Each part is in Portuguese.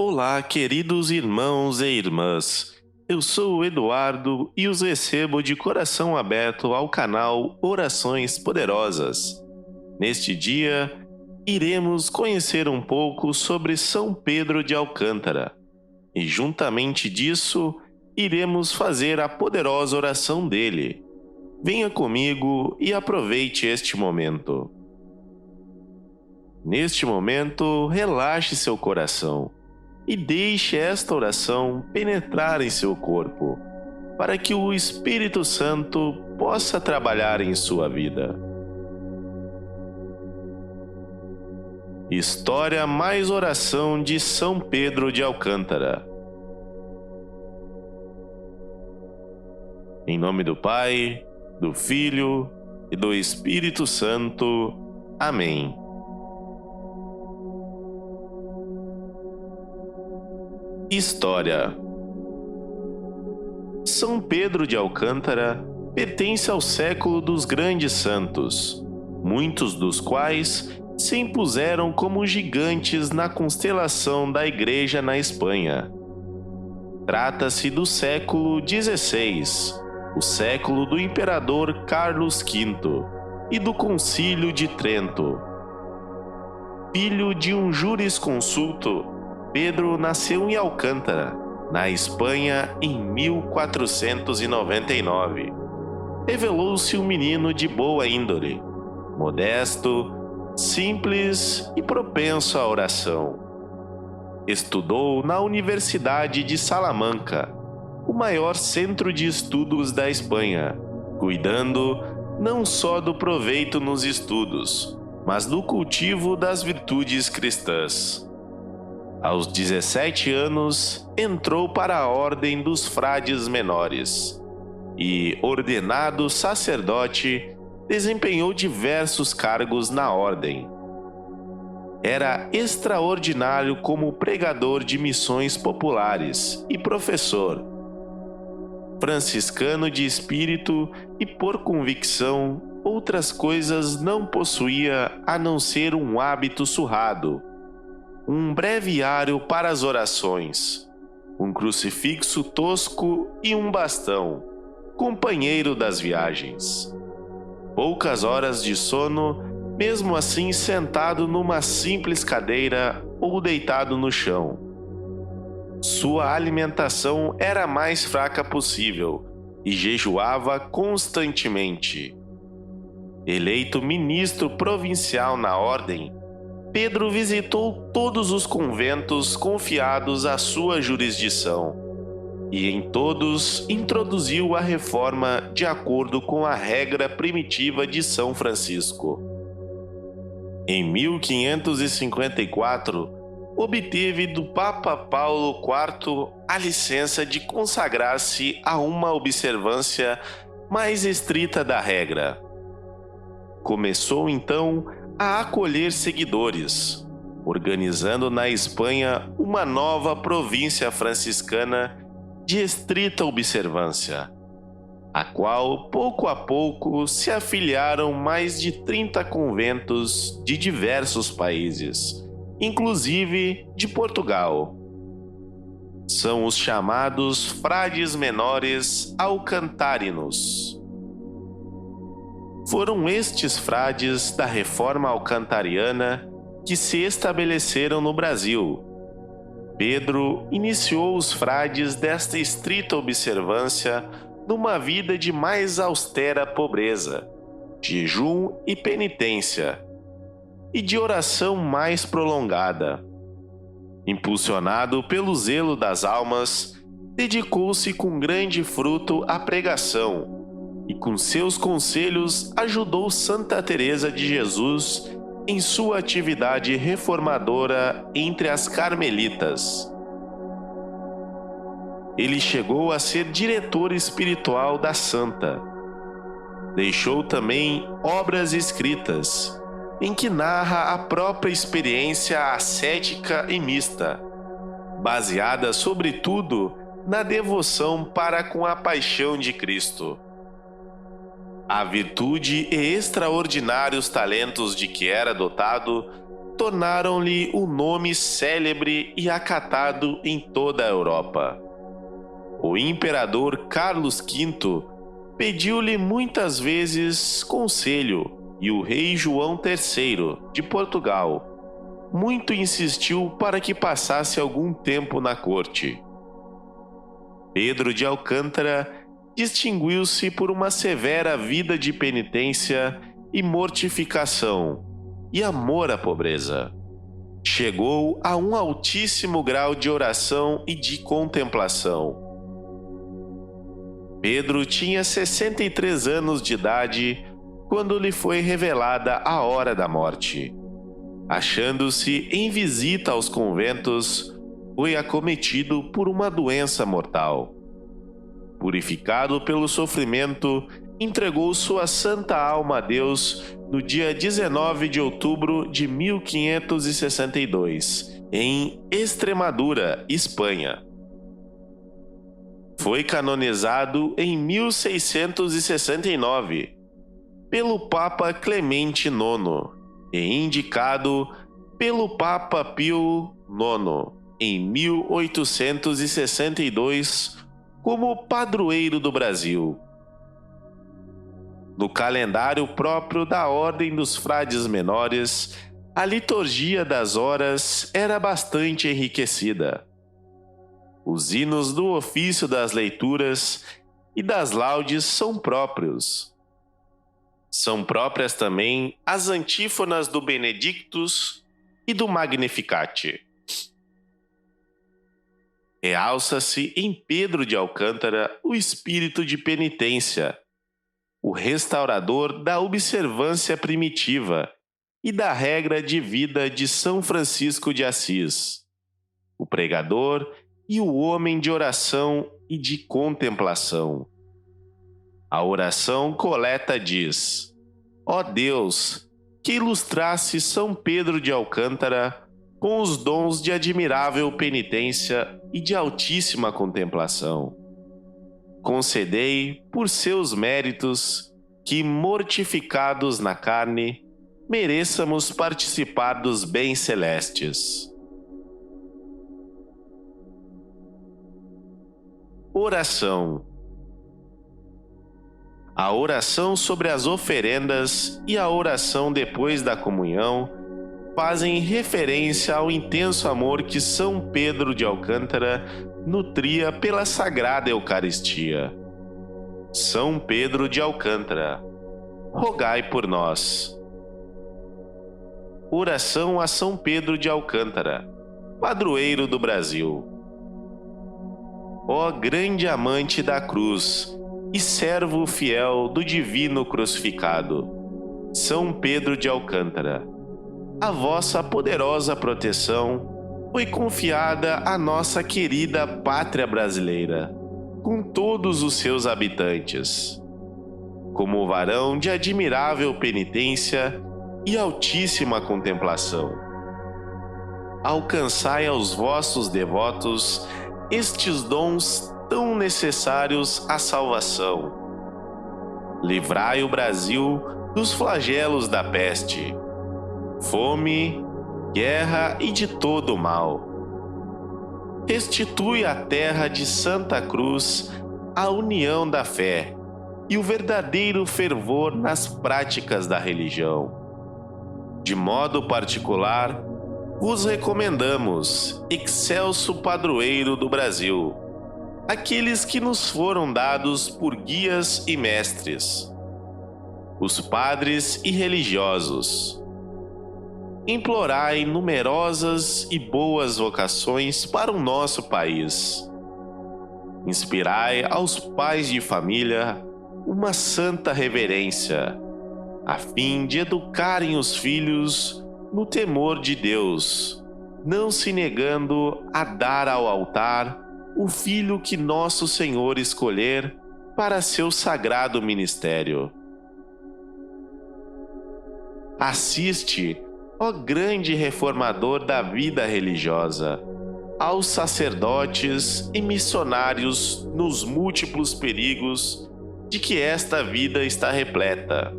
Olá, queridos irmãos e irmãs. Eu sou o Eduardo e os recebo de coração aberto ao canal Orações Poderosas. Neste dia, iremos conhecer um pouco sobre São Pedro de Alcântara e, juntamente disso, iremos fazer a poderosa oração dele. Venha comigo e aproveite este momento. Neste momento, relaxe seu coração e deixe esta oração penetrar em seu corpo, para que o Espírito Santo possa trabalhar em sua vida. História mais oração de São Pedro de Alcântara. Em nome do Pai, do Filho e do Espírito Santo. Amém. História. São Pedro de Alcântara pertence ao século dos grandes santos, muitos dos quais se impuseram como gigantes na constelação da Igreja na Espanha. Trata-se do século XVI, o século do imperador Carlos V e do Concílio de Trento. Filho de um jurisconsulto, Pedro nasceu em Alcântara, na Espanha, em 1499. Revelou-se um menino de boa índole, modesto, simples e propenso à oração. Estudou na Universidade de Salamanca, o maior centro de estudos da Espanha, cuidando não só do proveito nos estudos, mas do cultivo das virtudes cristãs. Aos 17 anos, entrou para a Ordem dos Frades Menores e, ordenado sacerdote, desempenhou diversos cargos na Ordem. Era extraordinário como pregador de missões populares e professor. Franciscano de espírito e, por convicção, outras coisas não possuía a não ser um hábito surrado, um breviário para as orações, um crucifixo tosco e um bastão, companheiro das viagens. Poucas horas de sono, mesmo assim sentado numa simples cadeira ou deitado no chão. Sua alimentação era a mais fraca possível e jejuava constantemente. Eleito ministro provincial na ordem, Pedro visitou todos os conventos confiados à sua jurisdição e em todos introduziu a reforma de acordo com a regra primitiva de São Francisco. Em 1554, obteve do Papa Paulo IV a licença de consagrar-se a uma observância mais estrita da regra. Começou então a acolher seguidores, organizando na Espanha uma nova província franciscana de estrita observância, a qual pouco a pouco se afiliaram mais de 30 conventos de diversos países, inclusive de Portugal. São os chamados frades menores alcantarinos. Foram estes frades da Reforma Alcantariana que se estabeleceram no Brasil. Pedro iniciou os frades desta estrita observância numa vida de mais austera pobreza, jejum e penitência, e de oração mais prolongada. Impulsionado pelo zelo das almas, dedicou-se com grande fruto à pregação, e com seus conselhos ajudou Santa Teresa de Jesus em sua atividade reformadora entre as carmelitas. Ele chegou a ser diretor espiritual da santa. Deixou também obras escritas, em que narra a própria experiência ascética e mista, baseada sobretudo na devoção para com a paixão de Cristo. A virtude e extraordinários talentos de que era dotado tornaram-lhe o nome célebre e acatado em toda a Europa. O imperador Carlos V pediu-lhe muitas vezes conselho e o rei João III, de Portugal, muito insistiu para que passasse algum tempo na corte. Pedro de Alcântara distinguiu-se por uma severa vida de penitência e mortificação e amor à pobreza. Chegou a um altíssimo grau de oração e de contemplação. Pedro tinha 63 anos de idade quando lhe foi revelada a hora da morte. Achando-se em visita aos conventos, foi acometido por uma doença mortal. Purificado pelo sofrimento, entregou sua santa alma a Deus no dia 19 de outubro de 1562, em Extremadura, Espanha. Foi canonizado em 1669 pelo Papa Clemente IX e indicado pelo Papa Pio IX em 1862 como padroeiro do Brasil. No calendário próprio da Ordem dos Frades Menores, a liturgia das horas era bastante enriquecida. Os hinos do ofício das leituras e das laudes são próprios. São próprias também as antífonas do Benedictus e do Magnificat. Realça-se em Pedro de Alcântara o espírito de penitência, o restaurador da observância primitiva e da regra de vida de São Francisco de Assis, o pregador e o homem de oração e de contemplação. A oração coleta diz: ó Deus, que ilustrasse São Pedro de Alcântara com os dons de admirável penitência e de altíssima contemplação. Concedei, por seus méritos, que, mortificados na carne, mereçamos participar dos bens celestes. Oração. A oração sobre as oferendas e a oração depois da comunhão fazem referência ao intenso amor que São Pedro de Alcântara nutria pela Sagrada Eucaristia. São Pedro de Alcântara, rogai por nós. Oração a São Pedro de Alcântara, padroeiro do Brasil. Ó grande amante da cruz e servo fiel do divino crucificado, São Pedro de Alcântara, a vossa poderosa proteção foi confiada à nossa querida pátria brasileira, com todos os seus habitantes. Como varão de admirável penitência e altíssima contemplação, alcançai aos vossos devotos estes dons tão necessários à salvação. Livrai o Brasil dos flagelos da peste, fome, guerra e de todo o mal. Restitui à terra de Santa Cruz a união da fé e o verdadeiro fervor nas práticas da religião. De modo particular, vos recomendamos, excelso padroeiro do Brasil, aqueles que nos foram dados por guias e mestres, os padres e religiosos. Implorai numerosas e boas vocações para o nosso país. Inspirai aos pais de família uma santa reverência, a fim de educarem os filhos no temor de Deus, não se negando a dar ao altar o filho que nosso Senhor escolher para seu sagrado ministério. Assiste, ó grande reformador da vida religiosa, aos sacerdotes e missionários nos múltiplos perigos de que esta vida está repleta.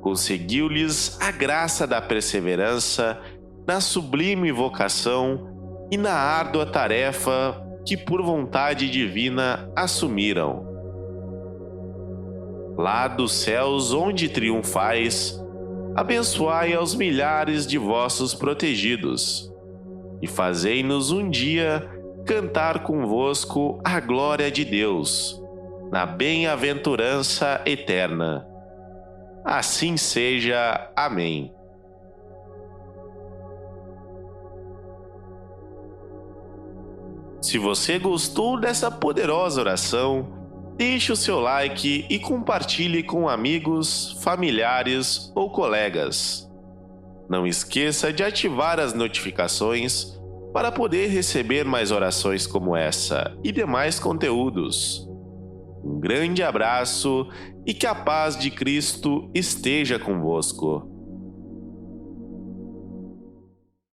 conseguiu-lhes a graça da perseverança na sublime vocação e na árdua tarefa que por vontade divina assumiram. Lá dos céus onde triunfais, abençoai aos milhares de vossos protegidos, e fazei-nos um dia cantar convosco a glória de Deus, na bem-aventurança eterna. Assim seja. Amém. Se você gostou dessa poderosa oração, deixe o seu like e compartilhe com amigos, familiares ou colegas. Não esqueça de ativar as notificações para poder receber mais orações como essa e demais conteúdos. Um grande abraço e que a paz de Cristo esteja convosco.